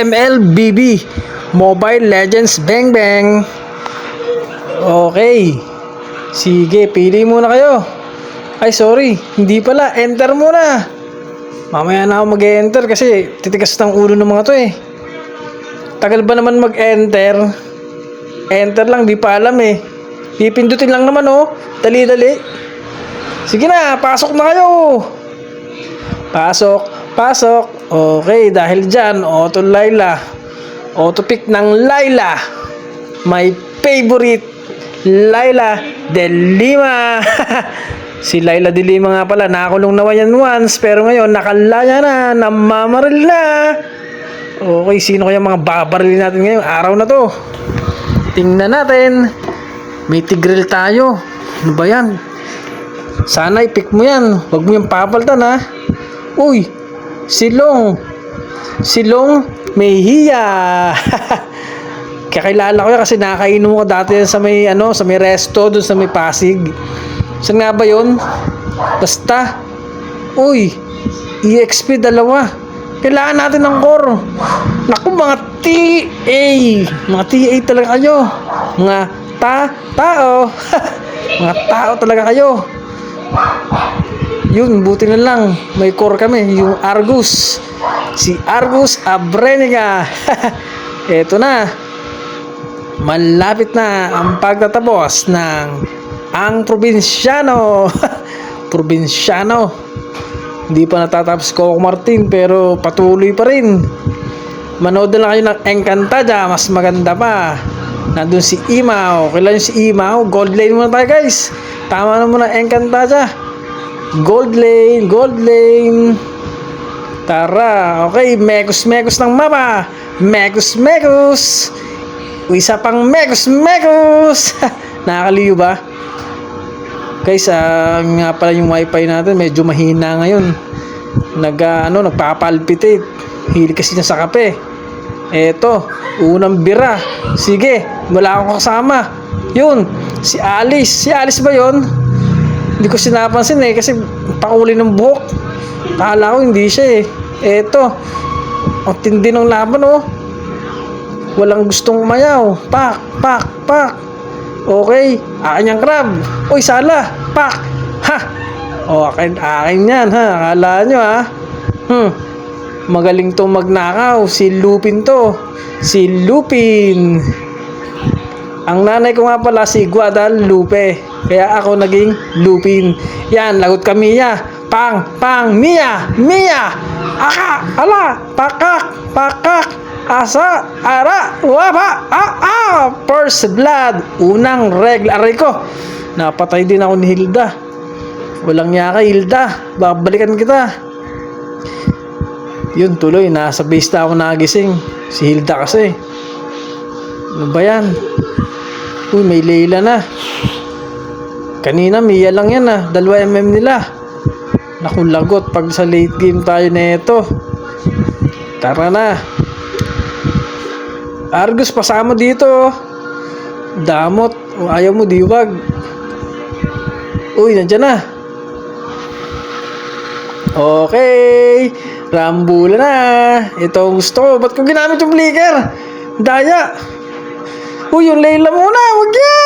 MLBB Mobile Legends Bang Bang. Okay. Sige, pili muna kayo. Ay, sorry. Hindi pala. Enter muna. Mamaya na ako mag-enter kasi titigas ng ulo ng mga to eh. Tagal ba naman mag-enter? Enter lang, di pa alam eh. Pipindutin lang naman oh. Dali-dali. Sige na, pasok na kayo. Pasok. Okay, dahil dyan, Auto Layla. Auto pick ng Layla. My favorite, Layla de Lima. Si Layla de Lima nga pala, nakakulong naman yan once, pero ngayon, nakalaya na, namamaril na. Okay, sino kaya mga babaril natin ngayong araw na to? Tingnan natin. May tigril tayo. Ano ba yan? Sana i-pick mo yan. Huwag mo yung papaltan ha. Uy, Silong Mejia. Kakilala ko yan kasi nakainom ko dati sa may sa may resto doon sa may Pasig. Saan nga ba yun? Basta. Uy, EXP 2. Kailangan natin ng core. Naku, mga TA. Mga TA talaga kayo. Mga tao. Mga tao talaga kayo. Yun, buti na lang. May core kami. Yung Argus. Si Argus Abrenica. Eto na. Malapit na ang pagtatapos ng ang probinsyano. Probinsyano. Hindi pa natatapos Coco Martin pero patuloy pa rin. Manood na lang kayo ng Encantadia, mas maganda pa. Nandun si Imaw. Kailan si Imaw? Gold lane muna tayo guys. Tama na muna Encantadia. Gold lane. Tara. Okay, mekus ng mapa. Mekus. Isa pang mekus. Nakakaliw ba? Guys, nga pala yung wifi natin medyo mahina ngayon. Nagpapalpitate. Hilig kasi niya sa kape. Eto, unang bira. Sige, wala akong kasama. Yun, si Alice. Si Alice ba yun? Hindi ko sinapansin eh kasi pakuli ng buhok. Akala ko hindi siya eh. Eto, ang tindi ng laban oh. Walang gustong umayaw. Pak. Okay, akin yung crab. Uy, sala. Pak. Ha. O, akin yan ha. Akala nyo ha. Magaling to magnakaw. Si Lupin to. Si Lupin. Ang nanay ko nga pala si Guadalupe. Kaya ako naging Lupin. Yan, lagot ka Mia. Pang, Mia. Aka, ala, pakak. Asa, ara, wapa, first blood, unang regla. Aray ko, napatay din ako ni Hilda. Walang yaka, Hilda, babalikan kita. Yun tuloy, nasa base na ako nagising. Si Hilda kasi. Ano ba yan? Uy, may Layla na. Kanina, Mia lang yan 2mm nila. Naku, lagot pag sa late game tayo na ito. Tara na. Argus, pasama dito. Damot. O, ayaw mo, diwag. Uy, nandyan na. Okay. Rambula na. Ito ang gusto ko. Ba't ko ginamit yung flicker? Daya. Uy, yung Layla muna. Wag yan.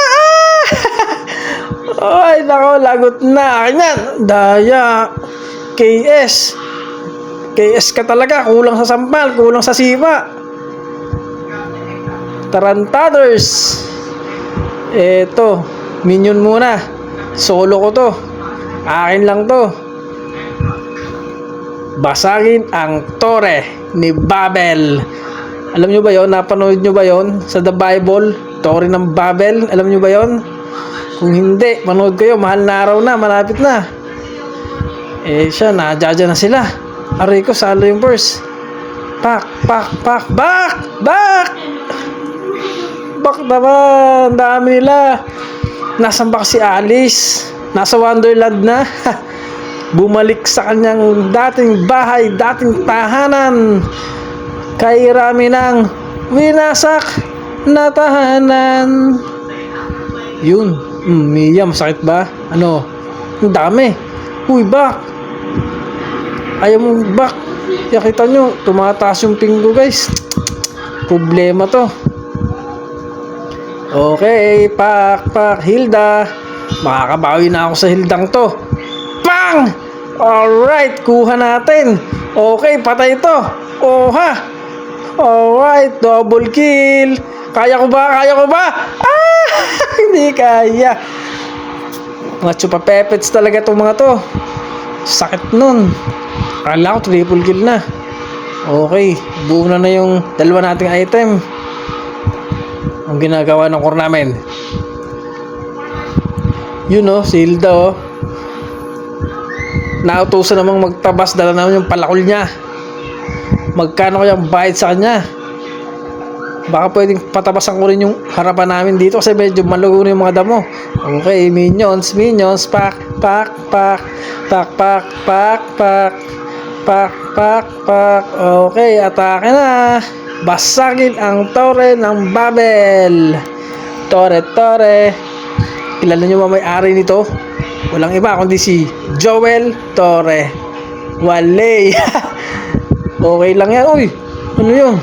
Ay, nako, lagot na. Akin yan. Daya. KS ka talaga. Kulang sa sampal. Kulang sa sipa. Tarantaders. Eto, minion muna. Solo ko to. Akin lang to. Basagin ang tore ni Babel. Alam nyo ba yon? Napanood nyo ba yon sa The Bible? Tore ng Babel. Alam nyo ba yon? Kung hindi, manood kayo. Mahal na araw na. Malapit na. Siya, nadya na sila. Aray ko, salo yung verse. Pak. Bak naman, dami nila. Nasaan ba si Alice? Nasa Wonderland na. Bumalik sa kanyang dating bahay, dating tahanan. Kay rami ng winasak na tahanan. Yun. Mia, masakit ba? Ano? Ang dami. Uy, bak. Ayaw mo bak. Yan, kita nyo, tumataas yung ping ko, guys. Problema to. Okay, pak, Hilda. Makakabawi na ako sa Hildang to. Pang! Alright, kuha natin. Okay, patay to. Oha! Alright, double kill. Kaya ko ba? Ah! Hindi kaya. Mga chupa pepets talaga itong mga to. Sakit nun. Akala ko triple kill na. Okay, buo na yung dalawa nating item. Ang ginagawa ng core namin. Yun si Hilda nautusan namang magtabas, dala naman yung palakol niya. Magkano kayang bayad sa kanya? Baka pwedeng patabasan ko rin yung harapan namin dito kasi medyo malugo na yung mga damo. Okay, minions, pak. Okay, atake na. Basagin ang tore ng Babel. Tore. Kilala nyo ba may-ari nito? Walang iba kundi si Joel Torre. Wale. Okay lang yan. Uy, ano yun?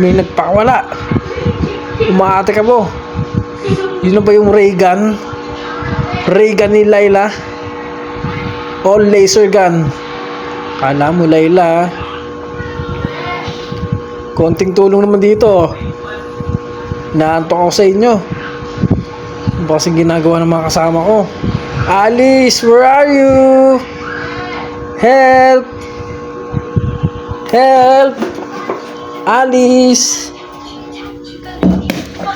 May nagpakawala. Umaate ka po. Yun ba yung ray gun? Ray gun ni Layla? O laser gun? Kala mo Layla. Konting tulong naman dito. Naantok ako sa inyo. Ano ba kasing ginagawa ng mga kasama ko? Alice, where are you? Help!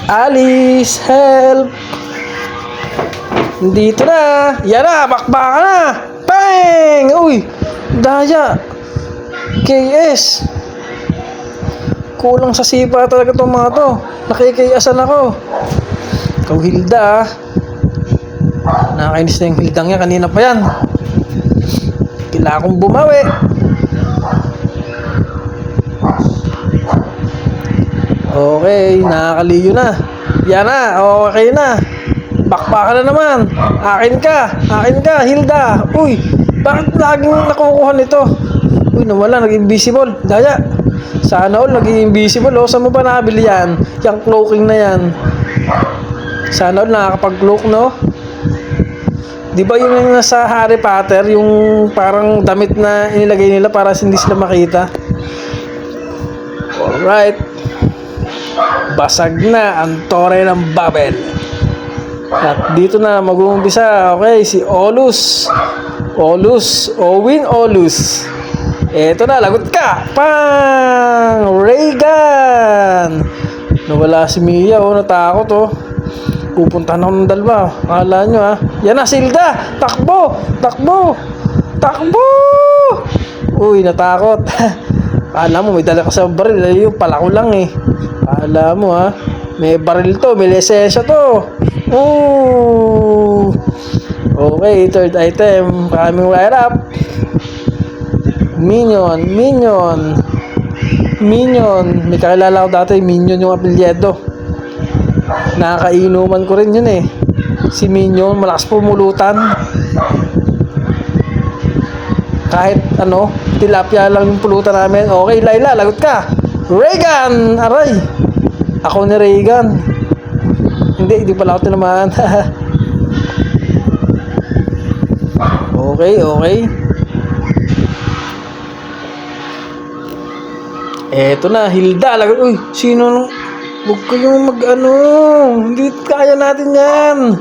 Alice, help! Dito na! Yan na! Bakbaka na! Bang! Uy! Daya! KS! Kulang sa sipa talaga itong mga to. Nakikiyasan ako. Ikaw, Hilda, nakakainis na yung Hildang niya. Kanina pa yan. Kailangan kong bumawi. Okay, nakakaliyo na. Yan na, okay na. Bakbaka na naman. Akin ka, Hilda. Uy, bakit laging nakukuha nito? Uy, nawala, nag-invisible. Daya. Sana all naging invisible. Saan mo ba nabili yan? Yung cloaking na yan. Sana all nakakapag-cloak, no? Di ba yung nasa Harry Potter, yung parang damit na inilagay nila para hindi sila makita? Alright. Basag na ang tore ng Babel. At dito na mag-uumpisa. Okay, si Owen Olus. Eto na, lagot ka. Pang! Reagan! Nawala si Mia, natakot, Pupunta na ako ng dalawa. Akala nyo, Yan na, Hilda! Takbo! Uy, natakot. Akala mo, may dala ka sa baril. Yung pala ko lang, Akala mo, may baril to, may lisensya to. Ooh! Okay, third item. Maraming wire up. Minion. May kakilala ko dati, Minion yung apelyedo. Nakakainuman ko rin yun Si Minion, malakas pumulutan. Kahit tilapia lang yung pulutan namin. Okay, Layla, lagot ka. Reagan! Aray! Ako ni Reagan. Hindi pala ako tinamaan. Okay. Eto na, Hilda. Uy, sino nung... Huwag kayong hindi kaya natin yan.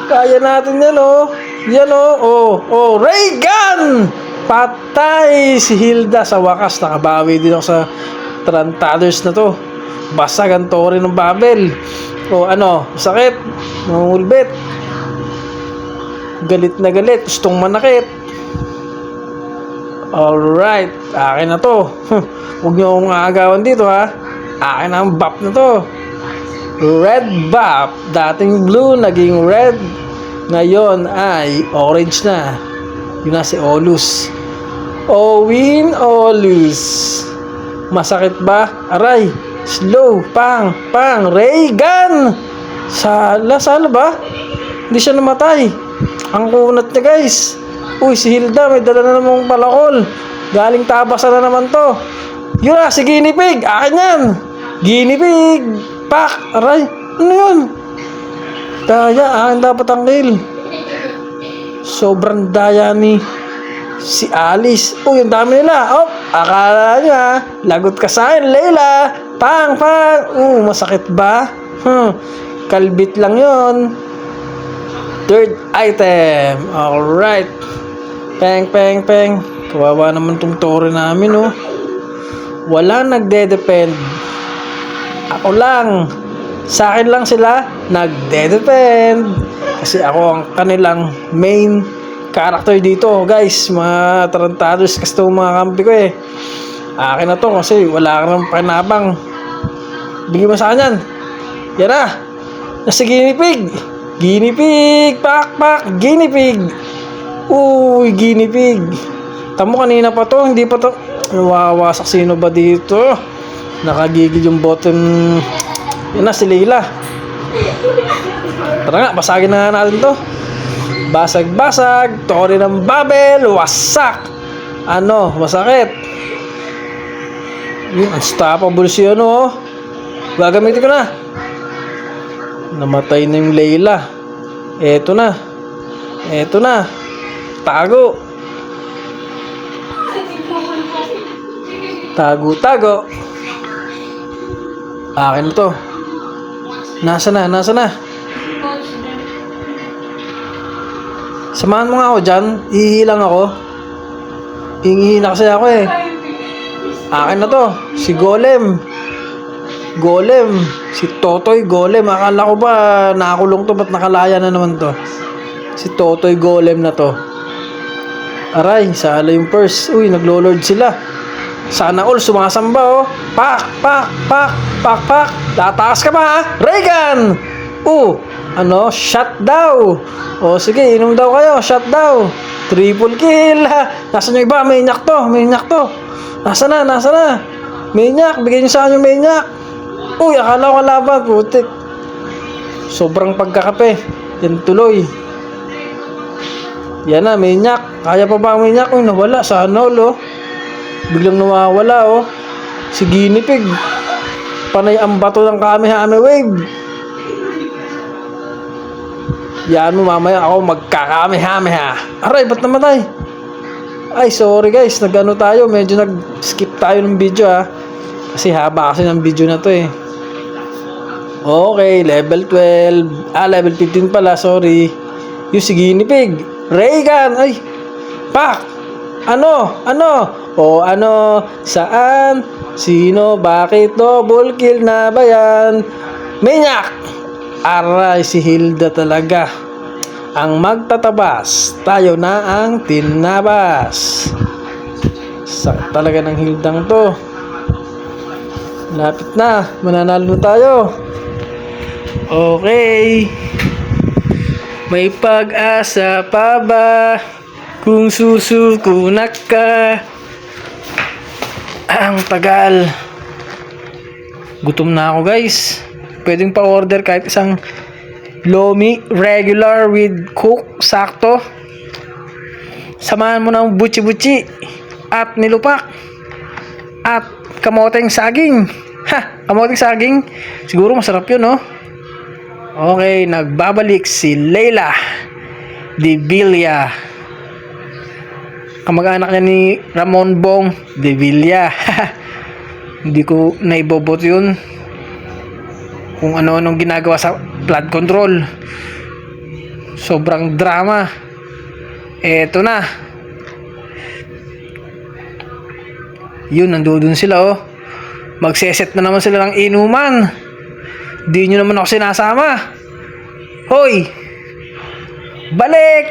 Kaya natin yan, Yan, Reagan! Patay si Hilda. Sa wakas, nakabawi din ako sa Tarantados na to. Basag ang tore ng Babel. Sakit. Nangulbit. Galit na galit. Gustong manakit. Alright, akin na to. Huwag nyo akong aagawan dito, Akin na ang buff na to. Red buff. Dating blue, naging red. Ngayon ay orange na. Yun na si Olus. Owen Olus. Masakit ba? Aray. Slow. Pang. Reagan. Sala ba? Hindi siya namatay. Ang kunat niya, guys. Uy, si Hilda, may dala na namang palakol. Galing tabasan na naman to. Yun na, si Guinea Pig. Akin yan. Guinea Pig. Pak. Aray. Ano yun? Daya, akin dapat ang kill. Sobrang daya ni si Alice. Uy, ang dami nila. Oh, akala niya, lagot ka sa akin, Layla. Pang, pang. Masakit ba? Kalbit lang yon. Third item. Alright. Peng, peng, peng. Kawawa naman tong tore namin, oh. Wala nagde-depend. Ako lang. Sa akin lang sila nagde-depend. Kasi ako ang kanilang main character dito, guys. Mga tarantados kasi itong mga kampi ko eh. Akin na to kasi wala ka ng panabang. Bigyan mo sa akin yan. Yan na. Nasa Guinea Pig. Guinea Pig. Pak, pak. Guinea Pig. Uy, Guinea Pig. Tamo kanina pa to. Hindi pa to. Nawawasak sino ba dito? Nakagigil yung bottom. Yan na si Layla. Tara nga, basagin na natin to. Basag-basag. Tori ng Babel. Wasak. Ano, masakit. Yun, unstoppable siya, no? Gagamitin ko na. Namatay na yung Layla. Eto na. Eto na. Tago. Tago-tago. Akin na to. Nasa na? Nasa na? Samahan mo nga ako dyan. Ihilang ako. Hingihina kasi ako eh. Akin na to. Si Golem. Golem. Si Totoy Golem. Akala ko ba nakakulong to? Ba't nakalaya na naman to? Si Totoy Golem na to. Aray, sala yung purse. Uy, naglo-lord sila. Sana all sumasamba, oh. Pak, pak, pak, pak, pak. Tataas ka pa, ha? Reagan! Ano? Shot daw. Sige, inom daw kayo. Shot daw. Triple kill. Nasaan yung iba? Maniac to. Maniac to. Nasa na? Nasa na? Maniac. Bigay nyo sa akin yung maniac. Uy, akala ko kalaban. Putik. Sobrang pagkakape. Yan tuloy. Yan na, maniac. Kaya pa ba ang maniac? Uy, nawala. Sana all, oh. Biglang nawawala, oh. Si Guinea Pig. Panay ang bato ng Kamehame Wave. Yan mo, mamaya ako magkakamehame, ha. Aray, ba't namatay? Ay, sorry guys. Nag-ano tayo. Medyo nag-skip tayo ng video, ha. Kasi haba kasi ng video na to, eh. Okay, level 12. Level 15 pala, sorry. Yung si Guinea Pig. Reagan! Ay! Pak! Ano? Ano? Ano? Saan? Sino? Bakit? Double kill na ba yan? Maniac! Aray, si Hilda talaga. Ang magtatabas. Tayo na ang tinabas. Sakit talaga ng Hildang to. Lapit na. Mananalo tayo. Okay. May pag-asa pa ba? Kung susukunak ka. Ang tagal. Gutom na ako, guys. Pwedeng pa-order kahit isang lomi regular with cook, sakto. Samahan mo ng butchi-butchi at nilupak at kamoteng saging. Kamoteng saging. Siguro masarap yun, no? Okay, nagbabalik si Layla de Villa. Kamag-anak niya ni Ramon Bong de Villa. Hindi ko naibobot yun. Kung ano-anong ginagawa sa flood control. Sobrang drama. Eto na. Yun, nandoon sila, oh. Magseset na naman sila ng inuman. Di nyo naman ako sinasama. Hoy! Balik!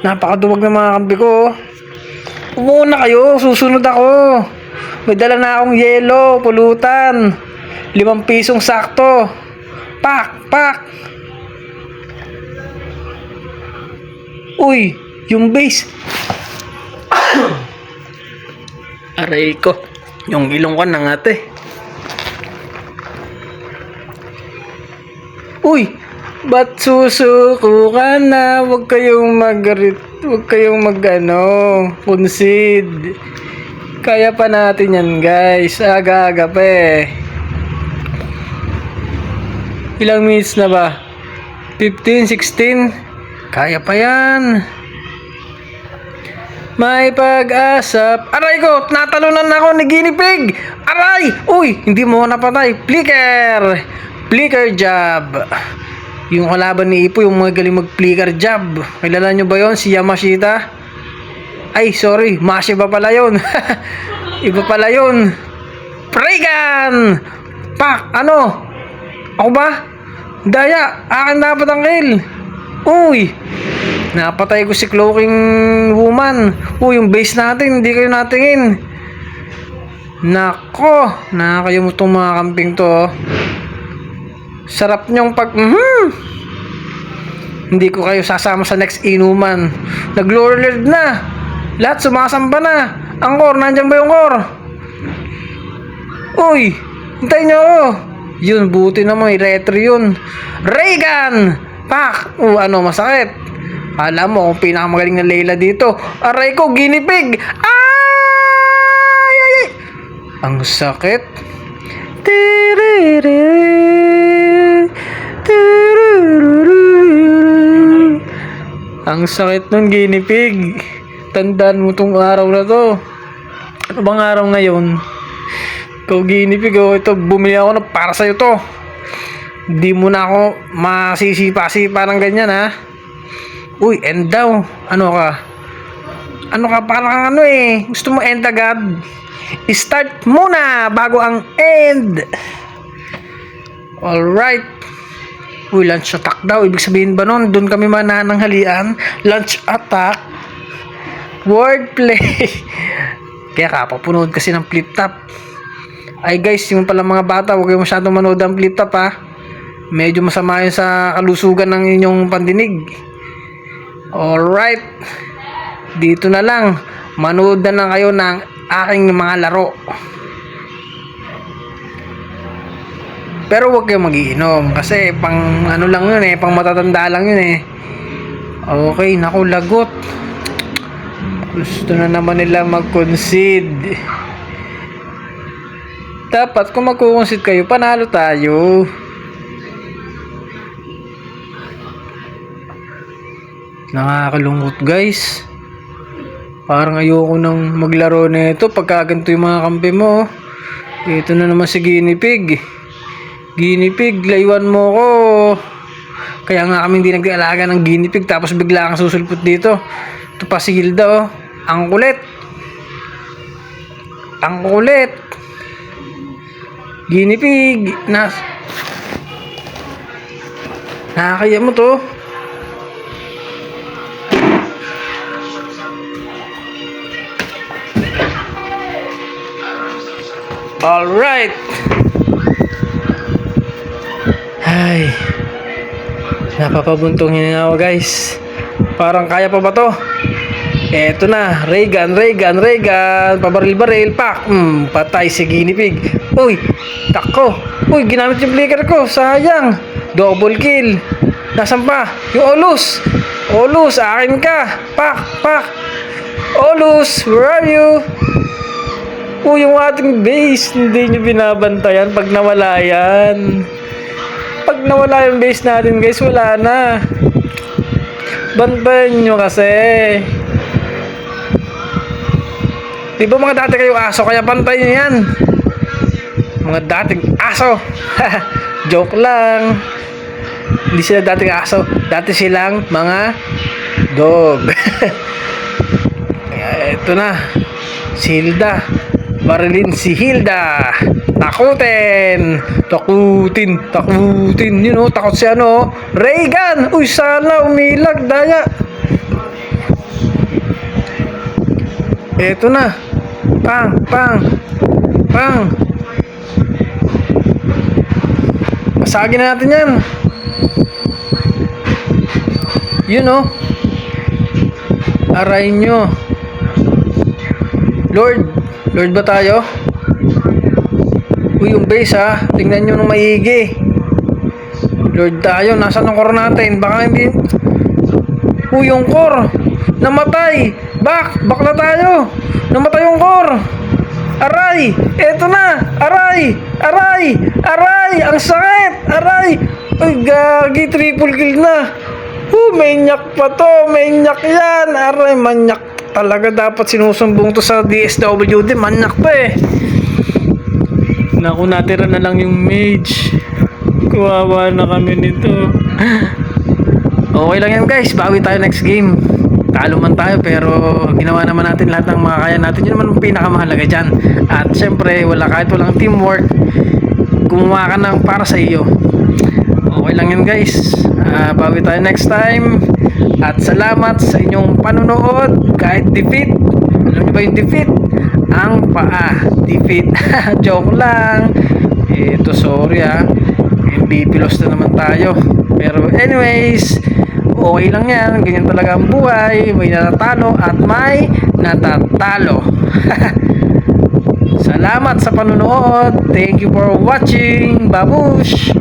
Napakaduwag ng mga kampi ko. Umuna kayo, susunod ako. May dala na akong yelo, pulutan. 5 pisong sakto. Pak, pak. Uy, yung base. Aray ko. Yung ilong ko na ate. Uy, Ba't susuko ka na? Huwag kayong huwag kayong punsid. Kaya pa natin yan, guys. Aga-aga pa eh. Ilang minutes na ba? 15, 16? Kaya pa yan. May pag-asa. Aray ko! Natalunan ako ni Guinea Pig! Aray! Uy! Hindi mo napatay. Flicker! Flicker job. Yung kalaban ni Ipo, yung mga galing mag-flicker job. Kilala nyo ba yon? Si Yamashita? Ay, sorry. Mashi ba pala yun? Iba pala yun. Pregan! Pak! Ano? Ako ba? Daya! Akin dapat ang kill. Uy! Napatay ko si Cloaking Woman. Uy, yung base natin, hindi kayo natingin. Nako, nakakayo mo itong mga camping to. Oh. Sarap nyong Hindi ko kayo sasama sa next inuman. Nag-lord na. Lahat sumasamba na. Ang core, nandyan ba yung core? Uy, hintayin nyo ako. Yun, buti naman, retro yun. Reagan! Pak! Ano, masakit. Alam mo kung pinakamagaling na Layla dito. Aray ko, Guinea Pig! Ay! Ay! Ay! Ang sakit. Ang sakit nun, Guinea Pig. Tandaan mo tong araw na to. Ano bang araw ngayon? Ikaw, Guinea Pig, ito, bumili ako na para sa'yo to. Hindi mo na ako masisipa-sipa ng ganyan, ha? Uy, end daw. Ano ka? Ano ka? Parang ano eh. Gusto mo end agad? Start muna bago ang end. Alright. Uy, lunch attack daw. Ibig sabihin ba nun? Doon kami manananghalian. Lunch attack. Wordplay. Kaya kapapunood kasi ng flip top. Ay guys, yung pala mga bata, huwag kayong masyadong manood ng flip top, ha. Medyo masama yun sa kalusugan ng inyong pandinig. Alright. Dito na lang. Manood na lang kayo ng aking mga laro. Pero huwag kayong magiinom. Kasi pang ano lang yun eh. Pang matatanda lang yun eh. Okay. Naku, lagot. Gusto na naman nila mag-concede. Dapat kung mag-concede kayo, panalo tayo. Nakakalungkot, guys. Parang ayoko nang maglaro na ito pagka ganito yung mga kampi mo. Ito na naman si Guinea Pig. Guinea Pig, laywan mo ko. Kaya nga kami hindi nag-aalaga ng Guinea Pig tapos bigla kang susulpot dito. Ito pa si Hilda, oh. Ang kulit. Ang kulit. Guinea Pig. Nakakaya mo to. Alright. Ay. Napapabuntong hininga ako, guys. Parang kaya pa ba to? Eto na. Reagan. Pabaril-baril. Pak. Patay si Guinea Pig. Uy. Tako. Uy, ginamit yung flicker ko. Sayang. Double kill. Nasaan pa? Yung Olus. Olus, akin ka. Pak. Olus, where are you? Yung ating base, hindi nyo binabantayan pag nawala yan. Pag nawala yung base natin, guys, wala na. Bantayan nyo kasi. Di ba mga dati kayo aso, kaya bantayan nyo yan. Mga dating aso. Joke lang. Hindi sila dating aso. Dati silang mga dog. Ito na. Si Hilda. Barilin si Hilda. Takutin. You know, takot si ano. Reagan. Uy, sana umilag, daya. Eto na. Pang. Pasagin na natin yan. You know. Aray nyo. Lord ba tayo? Uy, yung base, ha. Tingnan nyo nung maigi. Lord tayo, nasaan ang core natin? Baka hindi... yung core! Namatay! Back na tayo! Namatay yung core! Aray! Eto na! Aray! Aray! Aray! Ang sakit! Aray! Ay, gagi! Triple kill na! Manyak pa to! Manyak yan! Aray, manyak talaga. Dapat sinusumbong to sa DSWD. Manyak to eh! Naku, natira na lang yung mage. Kuwawa na kami nito. Okay lang yan guys, bawi tayo next game. Talo man tayo pero ginawa naman natin lahat ng mga kaya natin. Yun naman ang pinakamahalaga dyan. At syempre kahit walang teamwork, gumawa ka ng para sa iyo. Okay lang yan guys. Bawi tayo next time. At salamat sa inyong panunood. Kahit defeat, alam niyo ba yung defeat? Ang paa defeat. Joke lang. Ito sorry MVP loss na naman tayo. Pero anyways, okay lang yan. Ganyan talaga ang buhay. May natatalo at may natatalo. Salamat sa panunood. Thank you for watching. Babush!